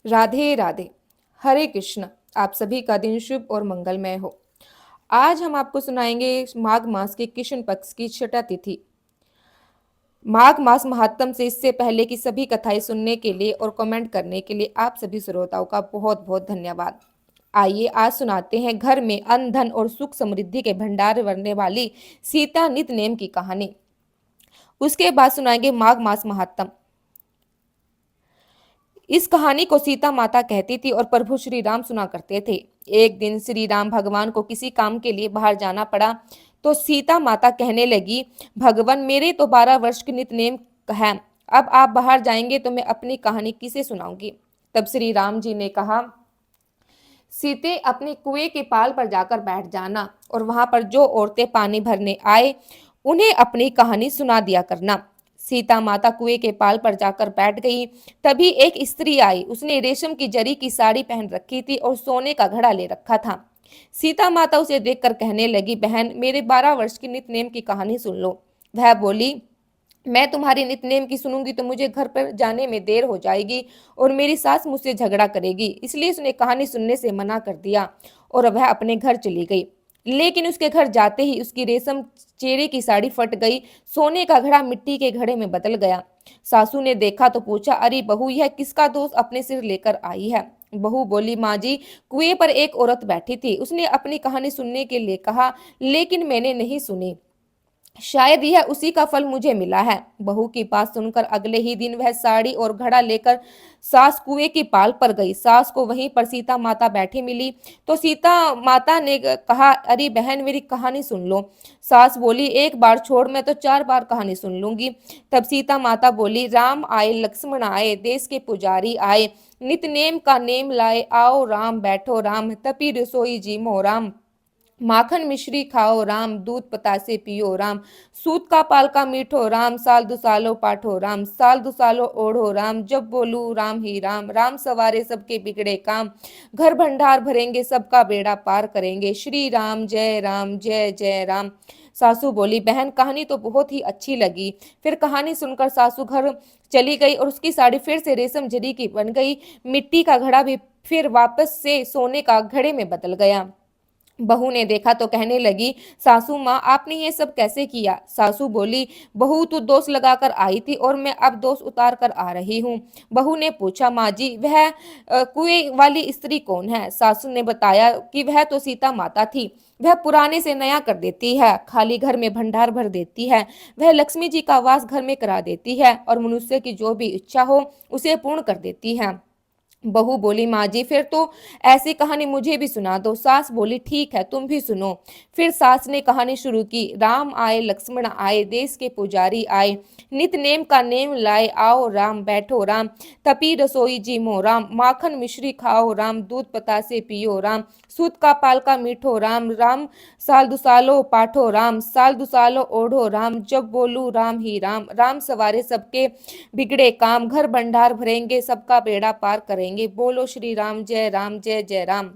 राधे राधे। हरे कृष्ण। आप सभी का दिन शुभ और मंगलमय हो। आज हम आपको सुनाएंगे माघ मास के कृष्ण पक्ष की छठा तिथि। माघ मास महात्म से इससे पहले की सभी कथाएं सुनने के लिए और कमेंट करने के लिए आप सभी श्रोताओं का बहुत बहुत धन्यवाद। आइए आज सुनाते हैं घर में अन्न धन और सुख समृद्धि के भंडार भरने वाली सीता नित नेम की कहानी। उसके बाद सुनाएंगे माघ मास महात्म। इस कहानी को सीता माता कहती थी और प्रभु श्री राम सुना करते थे। एक दिन श्री राम भगवान को किसी काम के लिए बाहर जाना पड़ा तो सीता माता कहने लगी, भगवान मेरे तो 12 वर्ष के नितनेम है, अब आप बाहर जाएंगे तो मैं अपनी कहानी किसे सुनाऊंगी। तब श्री राम जी ने कहा, सीते अपने कुएं के पाल पर जाकर बैठ जाना और वहां पर जो औरतें पानी भरने आए उन्हें अपनी कहानी सुना दिया करना। सीता माता कुएं के पाल पर जाकर बैठ गई। तभी एक स्त्री आई। उसने रेशम की जरी की साड़ी पहन रखी थी और सोने का घड़ा ले रखा था। सीता माता उसे देखकर कहने लगी, बहन मेरे 12 वर्ष की नितनेम की कहानी सुन लो। वह बोली, मैं तुम्हारी नितनेम की सुनूंगी तो मुझे घर पर जाने में देर हो जाएगी और मेरी सास मुझसे झगड़ा करेगी, इसलिए उसने कहानी सुनने से मना कर दिया और वह अपने घर चली गई। लेकिन उसके घर जाते ही उसकी रेशम चेहरे की साड़ी फट गई, सोने का घड़ा मिट्टी के घड़े में बदल गया। सासू ने देखा तो पूछा, अरे बहू यह किसका दोष अपने सिर लेकर आई है। बहू बोली, माँ जी कुएं पर एक औरत बैठी थी, उसने अपनी कहानी सुनने के लिए कहा लेकिन मैंने नहीं सुनी, शायद यह उसी का फल मुझे मिला है। बहू की बात सुनकर अगले ही दिन वह साड़ी और घड़ा लेकर सास कुएं की पाल पर गई। सास को वहीं पर सीता माता बैठी मिली तो सीता माता ने कहा, अरे बहन मेरी कहानी सुन लो। सास बोली, एक बार छोड़ मैं तो 4 बार कहानी सुन लूंगी। तब सीता माता बोली, राम आए लक्ष्मण आए देश के पुजारी आए, नित नेम का नेम लाए, आओ राम बैठो राम, तपी रसोई जीमो राम, माखन मिश्री खाओ राम, दूध पतासे पियो राम, सूत का पालका मीठो राम, साल दुसालो पाठो राम, साल दुसालो ओढ़ो राम, जब बोलू राम ही राम, राम सवारे सबके बिगड़े काम, घर भंडार भरेंगे सबका बेड़ा पार करेंगे, श्री राम जय जय राम। सासू बोली, बहन कहानी तो बहुत ही अच्छी लगी। फिर कहानी सुनकर सासू घर चली गई और उसकी साड़ी फिर से रेशम जरी की बन गई। मिट्टी का घड़ा भी फिर वापस से सोने का घड़े में बदल गया। बहू ने देखा तो कहने लगी, सासू माँ आपने ये सब कैसे किया। सासू बोली, बहू तू दोष लगाकर आई थी और मैं अब दोष उतार कर आ रही हूँ। बहू ने पूछा, माँ जी वह कुएं वाली स्त्री कौन है। सासू ने बताया कि वह तो सीता माता थी, वह पुराने से नया कर देती है, खाली घर में भंडार भर देती है, वह लक्ष्मी जी का वास घर में करा देती है और मनुष्य की जो भी इच्छा हो उसे पूर्ण कर देती है। बहू बोली, माँ जी फिर तो ऐसी कहानी मुझे भी सुना दो। सास बोली, ठीक है तुम भी सुनो। फिर सास ने कहानी शुरू की, राम आए लक्ष्मण आए देश के पुजारी आए, नित नेम का नेम लाए, आओ राम बैठो राम, तपी रसोई जीमो राम, माखन मिश्री खाओ राम, दूध पतासे पियो राम, सूत का पालका मीठो राम, राम साल दुसालो पाठो राम, साल दुसालो ओढ़ो राम, जब बोलू राम ही राम, राम सवारे सबके बिगड़े काम, घर भंडार भरेंगे सबका बेड़ा पार करेंगे, बोलो श्री राम जय जय राम।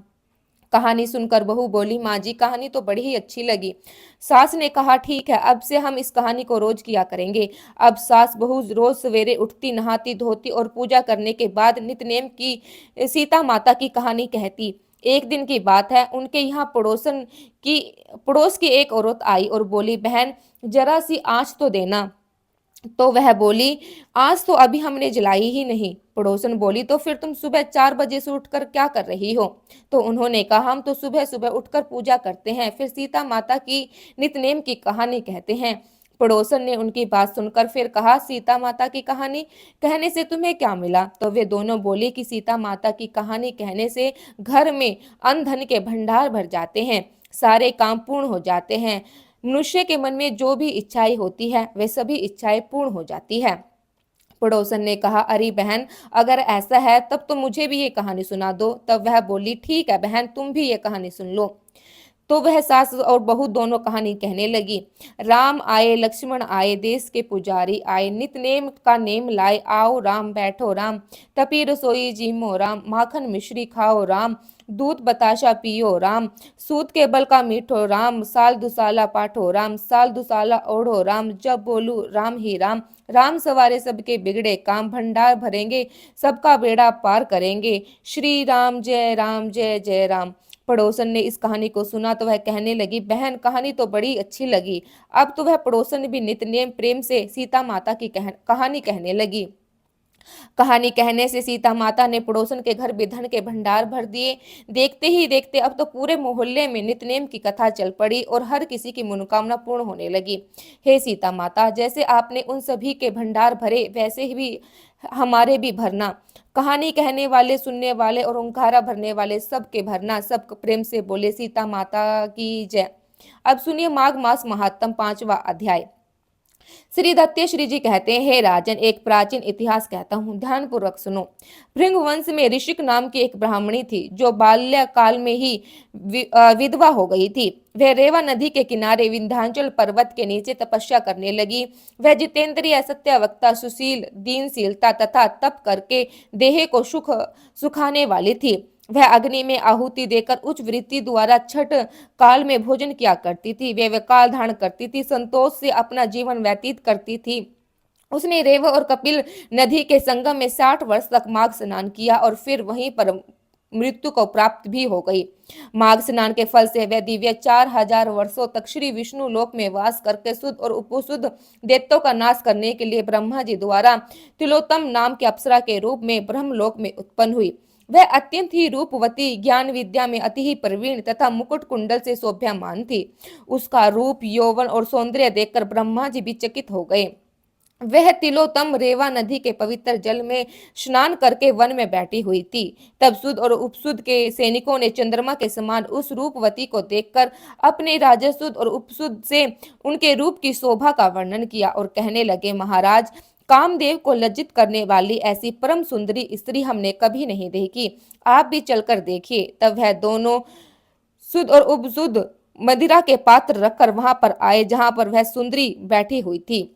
कहानी सुनकर बहू बोली, माँ जी कहानी तो बड़ी ही अच्छी लगी। सास ने कहा, ठीक है अब से हम इस कहानी को रोज किया करेंगे। अब सास बहू रोज सवेरे उठती, नहाती धोती और पूजा करने के बाद नितनेम की सीता माता की कहानी कहती। एक दिन की बात है, उनके यहाँ पड़ोस की एक औरत आई और बोली, बहन जरा सी आँच तो देना। तो वह बोली, आज तो अभी हमने जलाई ही नहीं। पड़ोसन बोली, तो फिर तुम सुबह 4 बजे से उठकर क्या कर रही हो। तो उन्होंने कहा, हम तो सुबह सुबह उठकर पूजा करते हैं, फिर सीता माता की नितनेम की कहानी कहते हैं। पड़ोसन ने उनकी बात सुनकर फिर कहा, सीता माता की कहानी कहने से तुम्हें क्या मिला। तो वे दोनों बोले कि सीता माता की कहानी कहने से घर में अन्न धन के भंडार भर जाते हैं, सारे काम पूर्ण हो जाते हैं, मनुष्य के मन में जो भी इच्छाएं होती है वे सभी इच्छाएं पूर्ण हो जाती है। पड़ोसन ने कहा, अरे बहन अगर ऐसा है तब तो मुझे भी ये कहानी सुना दो। तब वह बोली, ठीक है बहन तुम भी ये कहानी सुन लो। तो वह सास और बहू दोनों कहानी कहने लगी। राम आए, लक्ष्मण आए, देश के पुजारी आए, नित नेम का नेम लाए, आओ राम बैठो राम, तपी रसोई जीमो राम, माखन मिश्री खाओ राम, दूध बताशा पियो राम, सूत के बल का मीठो राम, साल दुसाला पाठो राम, साल दुसाला ओढ़ो राम, जब बोलू राम ही राम, राम सवारे सबके बिगड़े काम, भंडार भरेंगे सबका बेड़ा पार करेंगे, श्री राम जय जय राम। पड़ोसन ने इस कहानी को सुना तो वह कहने लगी, बहन कहानी तो बड़ी अच्छी लगी। अब तो वह पड़ोसन भी नित्य प्रेम से सीता माता की कहानी कहने लगी। कहानी कहने से सीता माता ने पड़ोसन के घर भी धन के भंडार भर दिए। देखते ही देखते अब तो पूरे मोहल्ले में नित्यनेम की कथा चल पड़ी और हर किसी की मनोकामना पूर्ण होने लगी। हे सीता माता, जैसे आपने उन सभी के भंडार भरे वैसे ही हमारे भी भरना। कहानी कहने वाले, सुनने वाले और ओंकारा भरने वाले सबके भरना। सब प्रेम से बोले सीता माता की जय। अब सुनिए माघ मास महात्म 5वां अध्याय। श्री दत्ते श्री जी कहते हैं, हे राजन, एक प्राचीन इतिहास कहता हूँ, ध्यान पूर्वक सुनो। भृंग वंश में ऋषिक नाम की एक ब्राह्मणी थी जो बाल्य काल में ही विधवा हो गई थी। वह रेवा नदी के किनारे विंध्याचल पर्वत के नीचे तपस्या करने लगी। वह जितेंद्रिय, सत्यवक्ता, सुशील, दीनशीलता तथा तप करके देह को सुखाने वाली थी। वह अग्नि में आहुति देकर उच्च वृत्ति द्वारा छठ काल में भोजन किया करती थी। वह काल धारण करती थी, संतोष से अपना जीवन व्यतीत करती थी। उसने रेव और कपिल नदी के संगम में 60 वर्ष तक माघ स्नान किया और फिर वहीं पर मृत्यु को प्राप्त भी हो गई। माघ स्नान के फल से वह दिव्य 4000 वर्षों तक श्री विष्णु लोक में वास करके शुद्ध और उपशुद्ध दैत्यों का नाश करने के लिए ब्रह्मा जी द्वारा तिलोत्तम नाम के अप्सरा के रूप में ब्रह्मलोक में उत्पन्न हुई। वह अत्यंत ही रूपवती, ज्ञान विद्या में अति ही प्रवीण तथा मुकुट कुंडल से शोभ्यमान थी। उसका रूप, यौवन और सौंदर्य देखकर ब्रह्मा जी भी चकित हो गए। वह तिलोत्तम रेवा नदी के पवित्र जल में स्नान करके वन में बैठी हुई थी। तब सुध और उपसुध के सैनिकों ने चंद्रमा के समान उस रूपवती को देखकर अपने राजसुध और उपसुध से उनके रूप की शोभा का वर्णन किया और कहने लगे, महाराज, कामदेव को लज्जित करने वाली ऐसी परम सुंदरी स्त्री हमने कभी नहीं देखी। आप भी चलकर देखिए। तब वह दोनों सुध और उपसुध मदिरा के पात्र रखकर वहां पर आए जहां पर वह सुंदरी बैठी हुई थी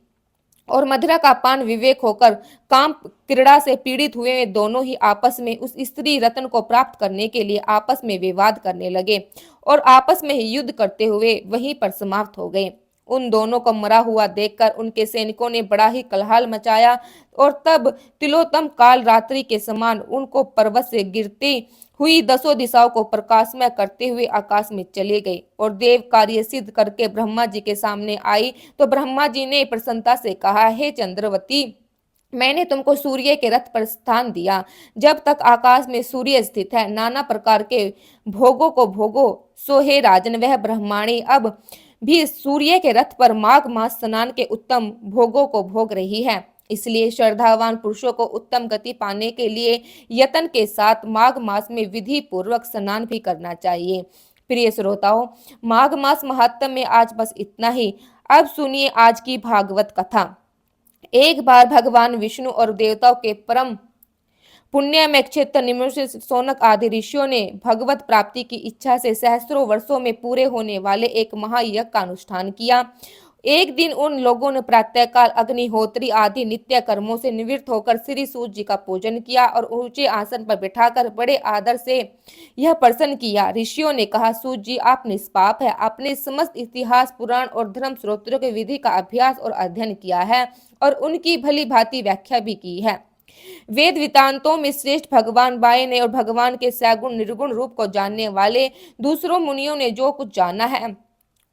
और मदिरा का पान विवेक होकर काम क्रीड़ा से पीड़ित हुए दोनों ही आपस में उस स्त्री रत्न को प्राप्त करने के लिए आपस में विवाद करने लगे और आपस में ही युद्ध करते हुए वहीं पर समाप्त हो गए। उन दोनों को मरा हुआ देखकर उनके सैनिकों ने बड़ा ही कलहाल मचाया और तब तिलोत्तम काल रात्रि के समान उनको पर्वत से गिरती हुई 10 दिशाओं को प्रकाशमय करते हुए आकाश में चले गए और देव कार्य सिद्ध करके ब्रह्मा जी के सामने आई तो ब्रह्मा जी ने प्रसन्नता से कहा, हे चंद्रवती, मैंने तुमको सूर्य के रथ पर स्थान दिया। जब तक आकाश में सूर्य स्थित है, नाना प्रकार के भोगों को भोगो। सो हे राजन, वह ब्रह्माणी अब भी सूर्य के रथ पर माघ मास स्नान के उत्तम भोगों को भोग रही है। इसलिए श्रद्धावान पुरुषों को उत्तम गति पाने के लिए यत्न के साथ माघ मास में विधि पूर्वक स्नान भी करना चाहिए। प्रिय श्रोताओं, माघ मास महात्म में आज बस इतना ही। अब सुनिए आज की भागवत कथा। एक बार भगवान विष्णु और देवताओं के परम पुण्य में क्षेत्र निम्न सोनक आदि ऋषियों ने भगवत प्राप्ति की इच्छा से सहस्त्रों वर्षों में पूरे होने वाले एक महायज्ञ का अनुष्ठान किया। एक दिन उन लोगों ने प्रातःकाल अग्निहोत्री आदि नित्य कर्मों से निवृत्त होकर श्री सूर्य जी का पूजन किया और ऊंचे आसन पर बिठाकर बड़े आदर से यह प्रश्न किया। ऋषियों ने कहा, सूर्य जी, आप निष्पाप है। आपने समस्त इतिहास, पुराण और धर्म स्रोतों के विधि का अभ्यास और अध्ययन किया है और उनकी भली भांति व्याख्या भी की है। वेद वितांतों में श्रेष्ठ भगवान बाय ने और भगवान के सगुण निर्गुण रूप को जानने वाले दूसरों मुनियों ने जो कुछ जाना है,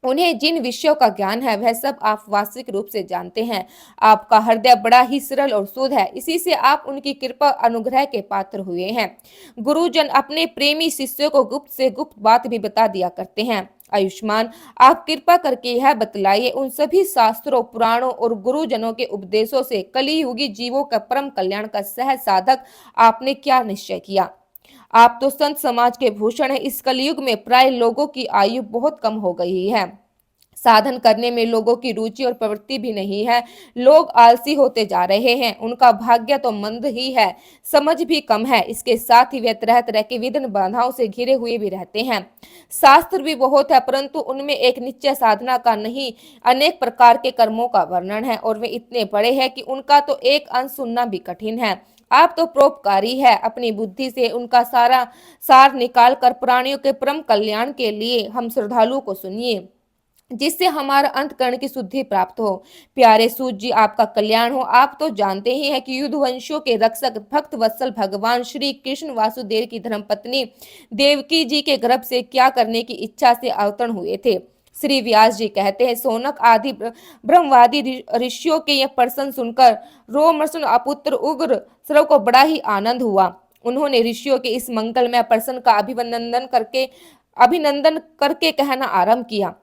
उन्हें जिन विषयों का ज्ञान है, वह सब आप वास्तविक रूप से जानते हैं। आपका हृदय बड़ा ही सरल और शुद्ध है, इसी से आप उनकी कृपा अनुग्रह के पात्र हुए हैं। गुरुजन अपने प्रेमी शिष्यों को गुप्त से गुप्त बात भी बता दिया करते हैं। आयुष्मान, आप कृपा करके यह बतलाइए, उन सभी शास्त्रों, पुराणों और गुरुजनों के उपदेशों से कलियुगी जीवों का परम कल्याण का सहज साधक आपने क्या निश्चय किया? आप तो संत समाज के भूषण हैं। इस कलयुग में प्राय लोगों की आयु बहुत कम हो गई है। साधन करने में लोगों की रुचि और प्रवृत्ति भी नहीं है। लोग आलसी होते जा रहे हैं, उनका भाग्य तो मंद ही है, समझ भी कम है। इसके साथ ही वे तरह तरह की विघ्न बाधाओं से घिरे हुए भी रहते हैं। शास्त्र भी बहुत है, परंतु उनमें एक निश्चय साधना का नहीं, अनेक प्रकार के कर्मों का वर्णन है, और वे इतने बड़े हैं कि उनका तो एक अंश सुनना भी कठिन है। आप तो परोपकारी है, अपनी बुद्धि से उनका सारा सार निकाल कर प्राणियों के परम कल्याण के लिए हम श्रद्धालुओं को सुनिए, जिससे हमारा अंतकरण की शुद्धि प्राप्त हो। प्यारे सूत जी, आपका कल्याण हो। आप तो जानते ही हैं कि युद्धवंशियों के रक्षक भक्त वत्सल भगवान श्री कृष्ण वासुदेव की धर्मपत्नी देवकी जी के गर्भ से क्या करने की इच्छा से अवतरण हुए थे। श्री व्यास जी कहते हैं, सोनक आदि ब्रह्मवादी ऋषियों के यह प्रश्न सुनकर रोमर्षण अपुत्र उग्र सर्व को बड़ा ही आनंद हुआ। उन्होंने ऋषियों के इस मंगलमय प्रश्न का अभिनंदन करके कहना आरंभ किया।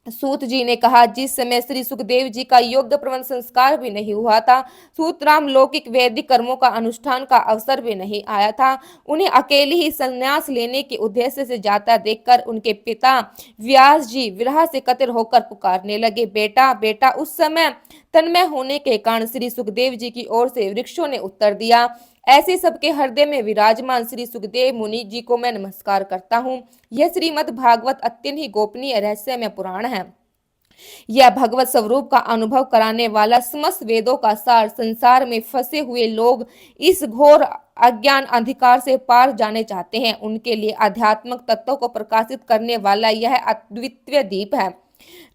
सूत जी ने कहा, जिस समय श्री सुखदेव जी का योग्य प्रवंश संस्कार भी नहीं हुआ था, सूतराम लौकिक वैदिक कर्मों का अनुष्ठान का अवसर भी नहीं आया था, उन्हें अकेले ही संन्यास लेने के उद्देश्य से जाता देखकर उनके पिता व्यास जी विरह से कतर होकर पुकारने लगे, बेटा बेटा। उस समय तन्मय होने के कारण श्री सुखदेव जी की ओर से वृक्षों ने उत्तर दिया, ऐसे सबके हृदय में विराजमान श्री सुखदेव मुनि जी को मैं नमस्कार करता हूँ। यह श्रीमद् भागवत अत्यंत ही गोपनीय रहस्यमय पुराण है। यह भगवत स्वरूप का अनुभव कराने वाला समस्त वेदों का सार, संसार में फंसे हुए लोग इस घोर अज्ञान अंधकार से पार जाने चाहते हैं, उनके लिए आध्यात्मिक तत्वों को प्रकाशित करने वाला यह अद्वितीय दीप है।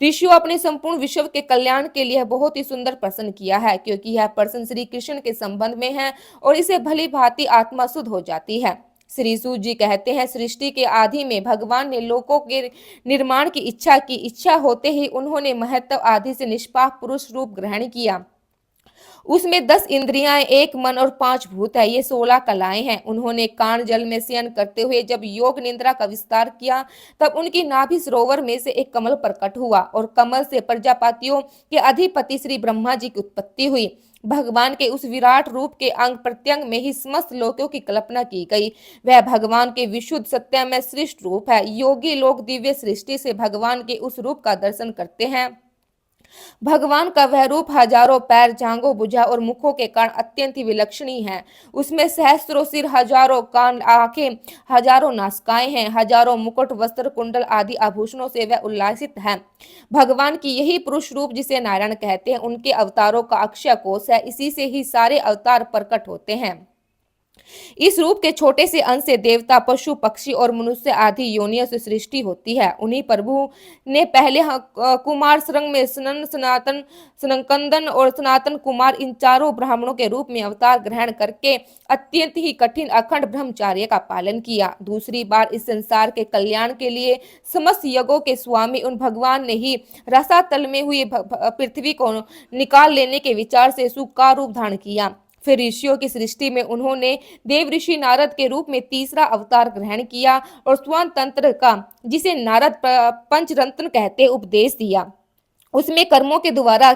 ऋषियों अपने संपूर्ण विश्व के कल्याण के लिए बहुत ही सुंदर प्रश्न किया है, क्योंकि यह प्रश्न श्री कृष्ण के संबंध में है और इसे भली भांति आत्मा शुद्ध हो जाती है। श्री सूत जी कहते हैं, सृष्टि के आदि में भगवान ने लोकों के निर्माण की इच्छा होते ही उन्होंने महत्व आदि से निष्पाप पुरुष रूप ग्रहण किया। उसमें 10 इंद्रियां, 1 मन और 5 भूत है, ये 16 कलाएं हैं। उन्होंने कान जल में शयन करते हुए जब योग निद्रा का विस्तार किया, तब उनकी नाभि सरोवर में से एक कमल प्रकट हुआ और कमल से प्रजापतियों के अधिपति श्री ब्रह्मा जी की उत्पत्ति हुई। भगवान के उस विराट रूप के अंग प्रत्यंग में ही समस्त लोकों की कल्पना की गई। वह भगवान के विशुद्ध सत्यमय सृष्ट रूप है। योगी लोग दिव्य सृष्टि से भगवान के उस रूप का दर्शन करते हैं। भगवान का वह रूप हजारों पैर, जांघों, भुजा और मुखों के कारण अत्यंत ही विलक्षणी है। उसमें सहस्त्रों सिर, हजारों कान, आंखें, हजारों नासिकाएं हैं, हजारों मुकुट, वस्त्र, कुंडल आदि आभूषणों से वह उल्लासित है। भगवान की यही पुरुष रूप जिसे नारायण कहते हैं, उनके अवतारों का अक्षय कोश है। इसी से ही सारे अवतार प्रकट होते हैं। इस रूप के छोटे से अंश से देवता, पशु, पक्षी और मनुष्य आदि योनियों से सृष्टि होती है। उन्हीं प्रभु ने पहले कुमार श्रृंग में सनातन, सनकंदन और सनातन कुमार, इन चारों ब्राह्मणों के रूप में अवतार ग्रहण करके अत्यंत ही कठिन अखंड ब्रह्मचार्य का पालन किया। दूसरी बार इस संसार के कल्याण के लिए समस्त यज्ञों के स्वामी उन भगवान ने ही रसातल में हुई पृथ्वी को निकाल लेने के विचार से सुख का रूप धारण किया। फिर ऋषियों की सृष्टि में उन्होंने देव ऋषि नारद के रूप में तीसरा अवतार ग्रहण किया और स्वर्ण तंत्र का, जिसे नारद पंचरत्न कहते, उपदेश दिया। उसमें कर्मों के द्वारा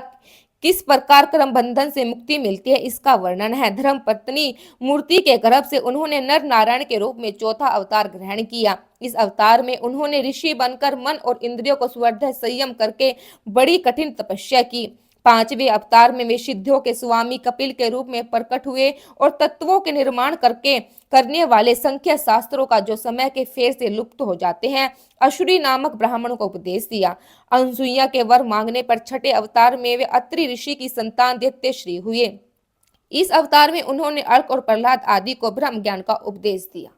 किस प्रकार कर्म बंधन से मुक्ति मिलती है, इसका वर्णन है। धर्म पत्नी मूर्ति के गर्भ से उन्होंने नर नारायण के रूप में चौथा अवतार ग्रहण किया। इस अवतार में उन्होंने ऋषि बनकर मन और इंद्रियों को स्वतः संयम करके बड़ी कठिन तपस्या की। पांचवें अवतार में वे सिद्धियों के स्वामी कपिल के रूप में प्रकट हुए और तत्वों के निर्माण करने वाले संख्या शास्त्रों का, जो समय के फेर से लुप्त हो जाते हैं, अशुरी नामक ब्राह्मण को उपदेश दिया। अनसुईया के वर मांगने पर छठे अवतार में वे अत्रि ऋषि की संतान दैत्यश्री हुए। इस अवतार में उन्होंने अर्क और प्रहलाद आदि को ब्रह्म ज्ञान का उपदेश दिया।